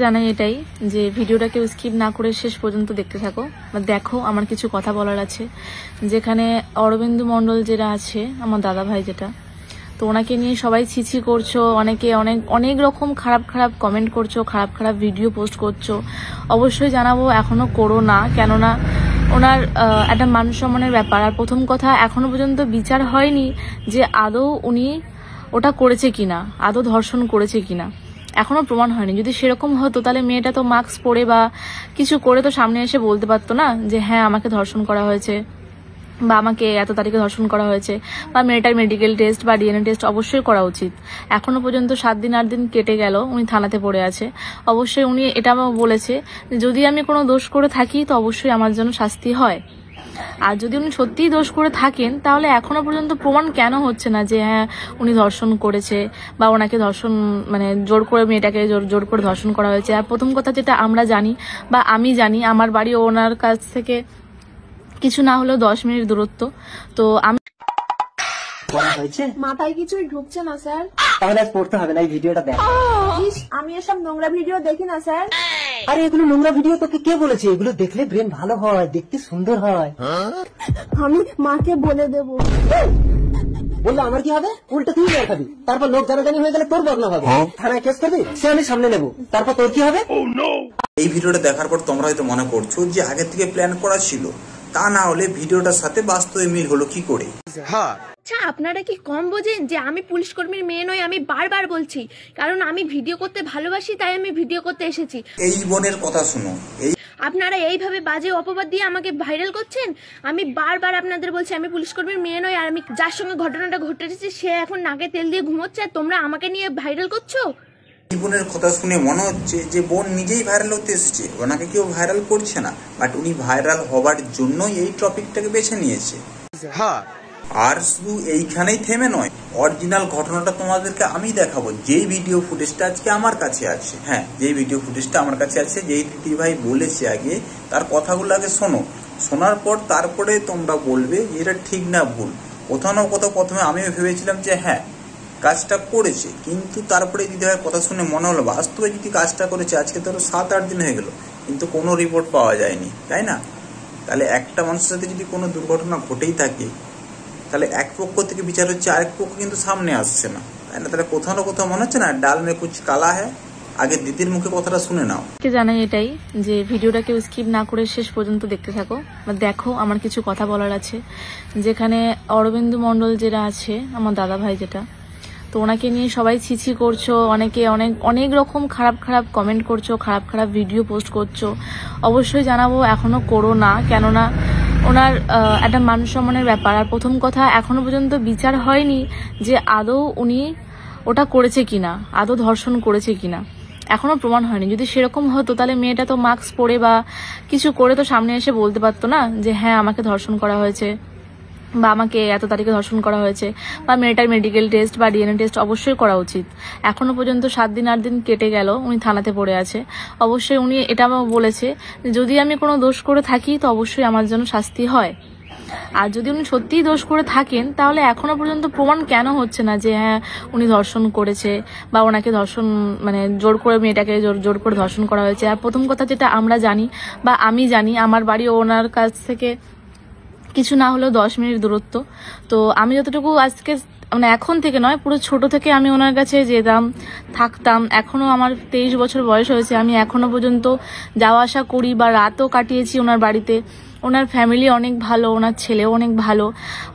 জানাই এটাই যে ভিডিওটা কেউ স্কিপ না করে শেষ পর্যন্ত দেখতে থাকো। দেখো আমার কিছু কথা বলার আছে। যেখানে অরবিন্দু মণ্ডল যেটা আছে আমার দাদা ভাই, যেটা তো ওনাকে নিয়ে সবাই ছিছি করছো, অনেকে অনেক রকম খারাপ খারাপ কমেন্ট করছো, খারাপ খারাপ ভিডিও পোস্ট করছো। অবশ্যই জানাবো এখনো করো না, কেননা ওনার একটা মান সম্মানের ব্যাপার। আর প্রথম কথা, এখনো পর্যন্ত বিচার হয়নি যে আদৌ উনি ওটা করেছে কিনা, আদৌ ধর্ষণ করেছে কিনা, এখনো প্রমাণ হয়নি। যদি সেরকম হতো তাহলে মেয়েটা তো মাস্ক পরে বা কিছু করে তো সামনে এসে বলতে পারতো না যে হ্যাঁ আমাকে ধর্ষণ করা হয়েছে বা আমাকে এত তারিখে ধর্ষণ করা হয়েছে, বা মেয়েটার মেডিকেল টেস্ট বা ডিএনএ টেস্ট অবশ্যই করা উচিত। এখনো পর্যন্ত 7 দিন 8 দিন কেটে গেল, উনি থানাতে পড়ে আছে। অবশ্যই উনি এটা বলেছে যদি আমি কোনো দোষ করে থাকি তো অবশ্যই আমার জন্য শাস্তি হয়। আর যদি উনি সত্যিই দোষ করে থাকেন তাহলে এখনো পর্যন্ত প্রমাণ কেন হচ্ছে না যে হ্যাঁ উনি ধর্ষণ করেছে বা ওনাকে ধর্ষণ জোর করে মেয়েটাকে জোর করে ধর্ষণ করা হয়েছে। আর প্রথম কথা যেটা আমরা জানি বা আমি জানি, আমার বাড়ি ওনার কাছ থেকে কিছু না হলেও 10 মিনিট দূরত্ব। তো আমি মাথায় কিছুই ঢুকছে না স্যার। তাহলে আজ পড়তে হবে না, এই ভিডিওটা দেখ। আমি এসব নোংরা ভিডিও দেখি না স্যার। আরে এগুলো নোংরা ভিডিও তোকে কে বলেছে? এগুলো দেখলে ব্রেন ভালো হয়, দেখতে সুন্দর হয়। আমি মাকে বলে দেবো। বললো আমার কি হবে? উল্টো তুই বের খাবি, তারপর লোক জানাজানি হয়ে গেলে তোর বদনাম হবে, থানায় কেস করবি, সে আমি সামনে নেবো, তারপর তোর কি হবে? এই ভিডিওটা দেখার পর তোমরা হয়তো মনে করছো যে আগে থেকে প্ল্যান করা ছিল, তা না হলে ভিডিওটার সাথে বাস্তবে মিল হলো কি করে? আচ্ছা, আপনারা কি কম বোঝেন যে আমি পুলিশ কর্মীর মেয়ে নই? আমি বারবার বলছি, কারণ আমি ভিডিও করতে ভালোবাসি, তাই আমি ভিডিও করতে এসেছি। এই বোনের কথা শুনো, আপনারা এইভাবে বাজে অপবাদ দিয়ে আমাকে ভাইরাল করছেন। আমি বারবার আপনাদের বলছি আমি পুলিশ কর্মীর মেয়ে নই, আর আমি যার সঙ্গে ঘটনাটা ঘটেছে সে এখন নাকে তেল দিয়ে ঘুমোচ্ছে, আর তোমরা আমাকে নিয়ে ভাইরাল করছো। এই বোনের কথা শুনে মনে হচ্ছে যে বোন নিজেই ভাইরাল হতে এসেছে, ওনাকে কেউ ভাইরাল করছে না, বাট উনি ভাইরাল হবার জন্যই এই টপিকটাকে বেছে নিয়েছে। আর শুধু এইখানেই থেমে নয়, অরিজিনাল ঘটনাটা তোমাদেরকে আমি দেখাবো। যেই ভিডিও ফুটেজটা আজকে আমার কাছে আছে, হ্যাঁ যেই ভিডিও ফুটেজটা আমার কাছে আছে, যেই দিদি ভাই বলেছে আগে, তার কথাগুলো আগে শোনো। শোনার পর তারপরে তোমরা বলবে যে এটা ঠিক না ভুল। কোথাও না কোথাও প্রথমে আমিও ভেবেছিলাম যে হ্যাঁ কাজটা করেছে, কিন্তু তারপরে দিদি ভাইয়ের কথা শুনে মনে হলো বাস্তবে যদি কাজটা করেছে, আজকে তো 7-8 দিন হয়ে গেল, কিন্তু কোনো রিপোর্ট পাওয়া যায়নি, তাই না? তাহলে একটা মানুষের সাথে যদি কোনো দুর্ঘটনা ঘটেই থাকে, তাহলে এক পক্ষ থেকে বিচার হচ্ছে, আরেক পক্ষ কিন্তু সামনে আসছে না, তাই না? তাহলে কোথাও না কোথাও মনে হচ্ছে না ডাল মে কুছ কালা হ্যায়। আগে দিদির মুখে কথাটা শুনে নাও। জানাই এটাই যে ভিডিওটা কেউ স্কিপ না করে শেষ পর্যন্ত দেখতে থাকো। দেখো আমার কিছু কথা বলার আছে। যেখানে অরবিন্দু মণ্ডল যেটা আছে আমার দাদা ভাই, যেটা তো ওনাকে নিয়ে সবাই ছিছি করছো, অনেকে অনেক রকম খারাপ খারাপ কমেন্ট করছো, খারাপ খারাপ ভিডিও পোস্ট করছো। অবশ্যই জানাবো এখনো করো না, কেননা ওনার একটা মান সম্মানের ব্যাপার। আর প্রথম কথা, এখনো পর্যন্ত বিচার হয়নি যে আদৌ উনি ওটা করেছে কিনা, আদৌ ধর্ষণ করেছে কিনা, এখনো প্রমাণ হয়নি। যদি সেরকম হতো তাহলে মেয়েটা তো মাস্ক পরে বা কিছু করে তো সামনে এসে বলতে পারতো না যে হ্যাঁ আমাকে ধর্ষণ করা হয়েছে বা আমাকে এত তারিখে ধর্ষণ করা হয়েছে, বা মেয়েটার মেডিকেল টেস্ট বা ডিএনএ টেস্ট অবশ্যই করা উচিত। এখনো পর্যন্ত 7 দিন 8 দিন কেটে গেল, উনি থানাতে পড়ে আছে। অবশ্যই উনি এটা বলেছে যদি আমি কোনো দোষ করে থাকি তো অবশ্যই আমার জন্য শাস্তি হয়। আর যদি উনি সত্যিই দোষ করে থাকেন তাহলে এখনো পর্যন্ত প্রমাণ কেন হচ্ছে না যে হ্যাঁ উনি ধর্ষণ করেছে বা ওনাকে ধর্ষণ জোর করে মেয়েটাকে জোর করে ধর্ষণ করা হয়েছে। আর প্রথম কথা যেটা আমরা জানি বা আমি জানি, আমার বাড়ি ওনার কাছ থেকে কিছু না হলেও 10 মিনিট দূরত্ব। তো আমি যতটুকু আজকে এখন থেকে নয়, পুরো ছোট থেকে আমি ওনার কাছে যেতাম, থাকতাম। এখনো আমার 23 বছর বয়স হয়েছে, আমি এখনো পর্যন্ত যাওয়া আসা করি বা রাতও কাটিয়েছি ওনার বাড়িতে। ওনার ফ্যামিলি অনেক ভালো, ওনার ছেলেও অনেক ভালো,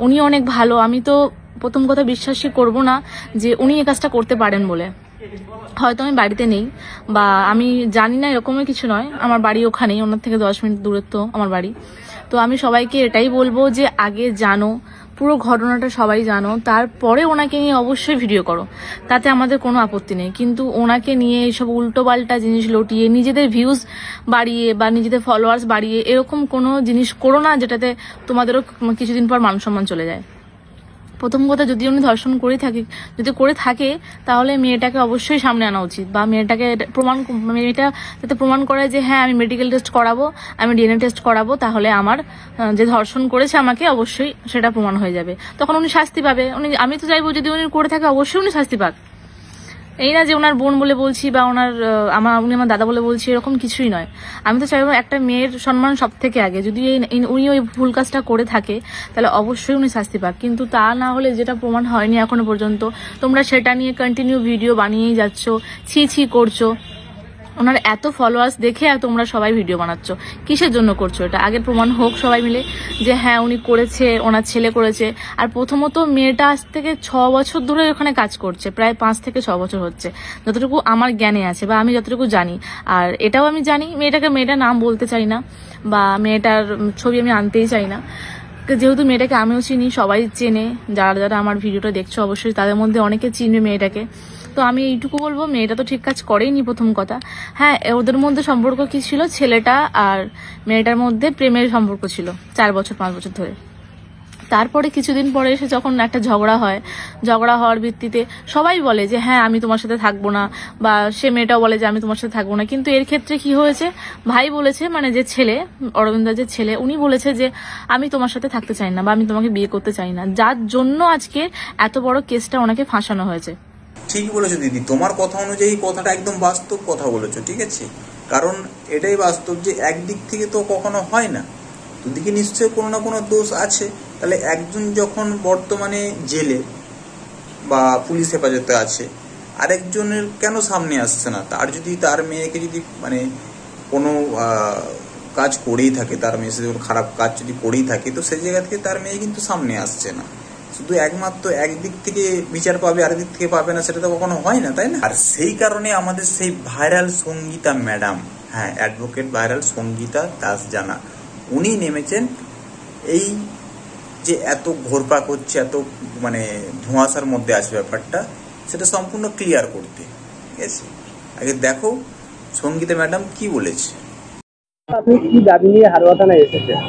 উনি অনেক ভালো। আমি তো প্রথম কথা বিশ্বাসই করব না যে উনি এই কাজটা করতে পারেন বলে। হয়তো আমি বাড়িতে নেই বা আমি জানি না, এরকমই কিছু নয়। আমার বাড়ি ওখানেই, ওনার থেকে 10 মিনিট দূরত্ব আমার বাড়ি। তো আমি সবাইকে এটাই বলবো যে আগে জানো, পুরো ঘটনাটা সবাই জানো, তারপরে ওনাকে নিয়ে অবশ্যই ভিডিও করো, তাতে আমাদের কোনো আপত্তি নেই। কিন্তু ওনাকে নিয়ে এইসব উল্টোপাল্টা জিনিস লটিয়ে নিজেদের ভিউজ বাড়িয়ে বা নিজেদের ফলোয়ার্স বাড়িয়ে এরকম কোনো জিনিস করো না যেটাতে তোমাদেরও কিছুদিন পর মান সম্মান চলে যায়। প্রথম কথা, যদি উনি ধর্ষণ করে থাকে তাহলে মেয়েটাকে অবশ্যই সামনে আনা উচিত, বা মেয়েটা যাতে প্রমাণ করে যে হ্যাঁ আমি মেডিকেল টেস্ট করাবো, আমি ডিএনএ টেস্ট করাবো, তাহলে আমার যে ধর্ষণ করেছে আমাকে অবশ্যই সেটা প্রমাণ হয়ে যাবে, তখন উনি শাস্তি পাবে। আমি তো চাইবো যদি উনি করে থাকে অবশ্যই উনি শাস্তি পাক। এই না যে ওনার বোন বলে বলছি বা উনি আমার দাদা বলে বলছি, এরকম কিছুই নয়। আমি তো চাইবো একটা মেয়ের সম্মান সব থেকে আগে। যদি উনি ওই ভুল কাজটা করে থাকে তাহলে অবশ্যই উনি শাস্তি পাক, কিন্তু তা না হলে যেটা প্রমাণ হয়নি এখনো পর্যন্ত, তোমরা সেটা নিয়ে কন্টিনিউ ভিডিও বানিয়েই যাচ্ছ, ছি করছো। ওনার এত ফলোয়ার্স দেখে আর তোমরা সবাই ভিডিও বানাচ্ছ, কিসের জন্য করছো এটা? আগের প্রমাণ হোক সবাই মিলে যে হ্যাঁ উনি করেছে, ওনার ছেলে করেছে। আর প্রথমত মেয়েটা আজ থেকে 6 বছর ধরে ওখানে কাজ করছে, প্রায় 5 থেকে 6 বছর হচ্ছে, যতটুকু আমার জ্ঞানে আছে বা আমি যতটুকু জানি। আর এটাও আমি জানি মেয়েটার নাম বলতে চাই না বা মেয়েটার ছবি আমি আনতেই চাই না, যেহেতু মেয়েটাকে আমিও চিনি, সবাই চেনে, যারা আমার ভিডিওটা দেখছো অবশ্যই তাদের মধ্যে অনেকে চিনবে মেয়েটাকে। তো আমি এইটুকু বলবো, মেয়েটা তো ঠিক কাজ করেইনি প্রথম কথা। হ্যাঁ, ওদের মধ্যে সম্পর্ক কি ছিল, ছেলেটা আর মেয়েটার মধ্যে প্রেমের সম্পর্ক ছিল 4 বছর 5 বছর ধরে। তারপরে কিছুদিন পরে এসে যখন একটা ঝগড়া হওয়ার ভিত্তিতে সবাই বলে যে হ্যাঁ আমি তোমার সাথে থাকবো না, বা সে মেয়েটাও বলে যে আমি তোমার সাথে থাকবো না। কিন্তু এর ক্ষেত্রে কি হয়েছে, ভাই বলেছে, মানে যে ছেলে, অরবিন্দার যে ছেলে, উনি বলেছে যে আমি তোমার সাথে থাকতে চাই না বা আমি তোমাকে বিয়ে করতে চাই না, যার জন্য আজকে এত বড় কেসটা ওনাকে ফাঁসানো হয়েছে। ঠিক বলেছো দিদি, তোমার কথা অনুযায়ী কথাটা একদম বাস্তব কথা বলেছো, ঠিক আছে? কারণ এটাই বাস্তব যে একদিক থেকে তো কখনো হয় না, দুদিকে নিশ্চয়ই কোনো না কোনো দোষ আছে। তাহলে একজন যখন বর্তমানে জেলে বা পুলিশ হেফাজতে আছে, আরেকজনের কেন সামনে আসছে না? তার যদি তার মেয়েকে যদি মানে কোনো কাজ করেই থাকে, তার মেয়ে যদি খারাপ কাজ যদি করেই থাকে, তো সেই জায়গা থেকে তার মেয়ে কিন্তু সামনে আসছে না। শুধু একমাত্র একদিক থেকে বিচার পাবে আর দিক থেকে পাবে না, সেটা তো কখনো হয় না, তাই না? আর সেই কারণে আমাদের সেই ভাইরাল সঙ্গীতা ম্যাডাম, হ্যাঁ অ্যাডভোকেট ভাইরাল সঙ্গীতা দাস জানা, উনি নেমেছেন এই যে এত ঘোরপাক হচ্ছে, এত মানে ধোঁয়াশার মধ্যে আছে ব্যাপারটা, সেটা সম্পূর্ণ ক্লিয়ার করতে। ঠিক আছে, আগে দেখো সঙ্গীতা ম্যাডাম কি বলেছে। আপনি কি দাবি নিয়ে হারোয়া থানায় এসেছেন?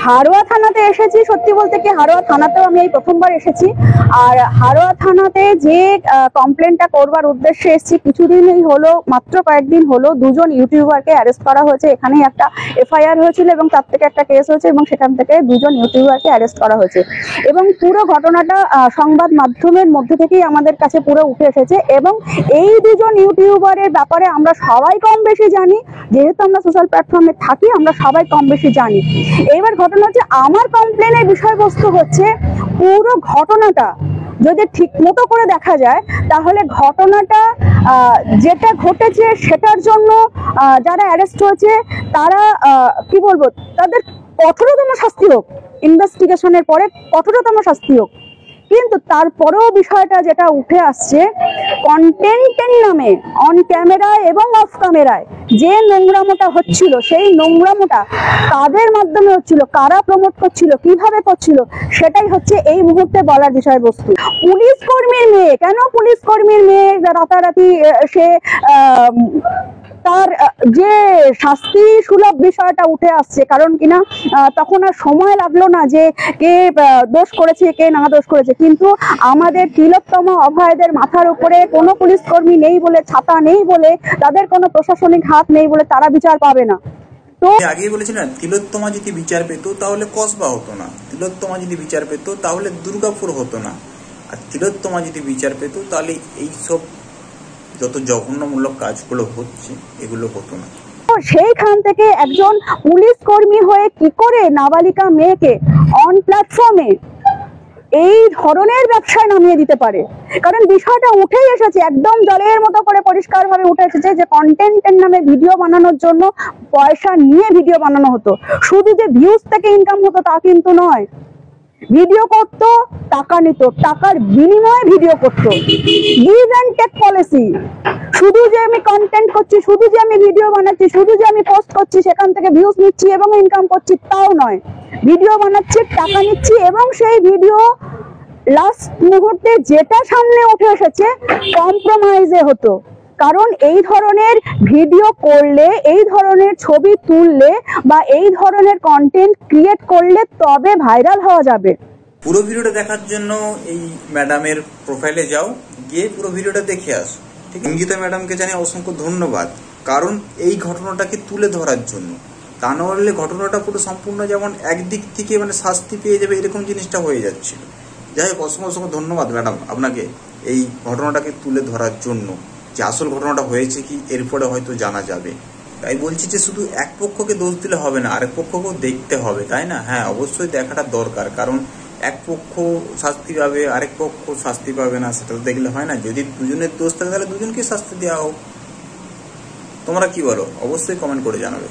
হারোয়া থানাতে এসেছি, সত্যি বলতে কি হারোয়া থানাতেও আমি এই প্রথমবার এসেছি। আর হারোয়া থানাতে যে কমপ্লেনটা করবার উদ্দেশ্যে এসেছি, কিছুদিনই হলো, মাত্র কয়েকদিন হলো 2জন ইউটিউবারকে অ্যারেস্ট করা হয়েছে। এখানেই একটা এফআইআর হয়েছিল এবং তার থেকে একটা কেস হয়েছে এবং সেখান থেকে 2জন ইউটিউবারকে অ্যারেস্ট করা হয়েছে। এবং পুরো ঘটনাটা সংবাদ মাধ্যমের মধ্যে থেকেই আমাদের কাছে পুরো উঠে এসেছে। এবং এই 2জন ইউটিউবারের ব্যাপারে আমরা সবাই কম বেশি জানি, যেহেতু আমরা সোশ্যাল প্ল্যাটফর্মে থাকি, আমরা সবাই কম বেশি জানি। এবার ঘটনা হচ্ছে, আমার কমপ্লেনের বিষয়বস্তু হচ্ছে পুরো ঘটনাটা যদি ঠিক মতো করে দেখা যায়, তাহলে ঘটনাটা যেটা ঘটেছে সেটার জন্য যারা অ্যারেস্ট হয়েছে তারা কি বলবো, তাদের কঠোরতম শাস্তি হোক, ইনভেস্টিগেশনের পরে কঠোরতম শাস্তি হোক। কিন্তু তারপরেও বিষয়টা যেটা উঠে আসছে, কন্টেন্টের নামে অন ক্যামেরায় এবং অফ ক্যামেরায় যে নোংরামোটা হচ্ছিল, সেই নোংরামোটা কাদের মাধ্যমে হচ্ছিল, কারা প্রমোট করছিল, কিভাবে করছিল, সেটাই হচ্ছে এই মুহূর্তে বলার বিষয়বস্তু। পুলিশ কর্মীর মেয়ে, কেন পুলিশ কর্মীর মেয়ে রাতারাতি সে তার যে শাস্তি সুলভ বিষয়টা উঠে আসছে, কারণ কিনা তখন আর সময় লাগলো না যে কে দোষ করেছে কে না দোষ করেছে। কিন্তু আমাদের তিলোত্তমা অভয়দের মাথার উপরে কোনো পুলিশ কর্মী নেই বলে, ছাতা নেই বলে, তাদের কোনো প্রশাসনিক হাত নেই বলে তারা বিচার পাবে না। তো আগেই বলেছিলেন, তিলোত্তমা যদি বিচার পেত তাহলে কসবা হতো না, তিলোত্তমা যদি বিচার পেত তাহলে দুর্গাপুর হতো না, আর তিলোত্তমা যদি বিচার পেত তাহলে এইসব যত জঘন্যমূলক কাজগুলো হচ্ছে এগুলো হতো না। সেইখান থেকে একজন পুলিশ কর্মী হয়ে কি করে নাবালিকা মেয়েকে অন প্ল্যাটফর্মে এই ধরনের ব্যবসায় নামিয়ে দিতে পারে? কারণ বিষয়টা উঠেই এসেছে, একদম জলের মতো করে পরিষ্কার ভাবে উঠে এসেছে যে কন্টেন্টের নামে ভিডিও বানানোর জন্য পয়সা নিয়ে ভিডিও বানানো হতো। শুধু যে ভিউজ থেকে ইনকাম হতো তা কিন্তু নয়, ভিডিও করতো, টাকা নিত, টাকার বিনিময়ে ভিডিও করতো, গিভ অ্যান্ড টেক পলিসি। শুধু যে আমি কন্টেন্ট করছি, শুধু যে আমি ভিডিও বানাচ্ছি, শুধু যে আমি পোস্ট করছি, সেখান থেকে ভিউজ নিচ্ছি এবং ইনকাম করছি তাও নয়, ভিডিও বানাচ্ছি, টাকা নিচ্ছি, এবং সেই ভিডিও লাস্ট মুহূর্তে যেটা সামনে উঠে এসেছে কম্প্রোমাইজে হতো। কারণ এই ধরনের ভিডিও করলে, এই ধরনের ছবি তুললে বা এই ধরনের কন্টেন্ট ক্রিয়েট করলে তবে ভাইরাল হওয়া যাবে। পুরো ভিডিওটা দেখার জন্য এই ম্যাডামের প্রোফাইলে যাও, গিয়ে পুরো ভিডিওটা দেখে আসো। ঠিক, সঙ্গীতা ম্যাডামকে জানিয়ে অসংখ্য ধন্যবাদ, কারণ এই ঘটনাটাকে তুলে ধরার জন্য। তা নাহলে ঘটনাটা পুরো সম্পূর্ণ যেমন একদিক থেকে মানে শাস্তি পেয়ে যাবে এরকম জিনিসটা হয়ে যাচ্ছিল, যাই হোক, অসংখ্য অসংখ্য ধন্যবাদ ম্যাডাম আপনাকে এই ঘটনাটাকে তুলে ধরার জন্য। যে আসল ঘটনাটা হয়েছে কি এরপরে হয়তো জানা যাবে। তাই বলছি যে শুধু এক পক্ষকে দোষ দিলে হবে না, আরেক পক্ষকেও দেখতে হবে, তাই না? হ্যাঁ, অবশ্যই দেখাটা দরকার, কারণ এক পক্ষ শাস্তি পাবে আরেক পক্ষ শাস্তি পাবে না, সেটা তো দেখলে হয় না। যদি দুজনের দোষ থাকে তাহলে দুজনকে শাস্তি দেওয়া হোক। তোমরা কি বলো? অবশ্যই কমেন্ট করে জানাবে।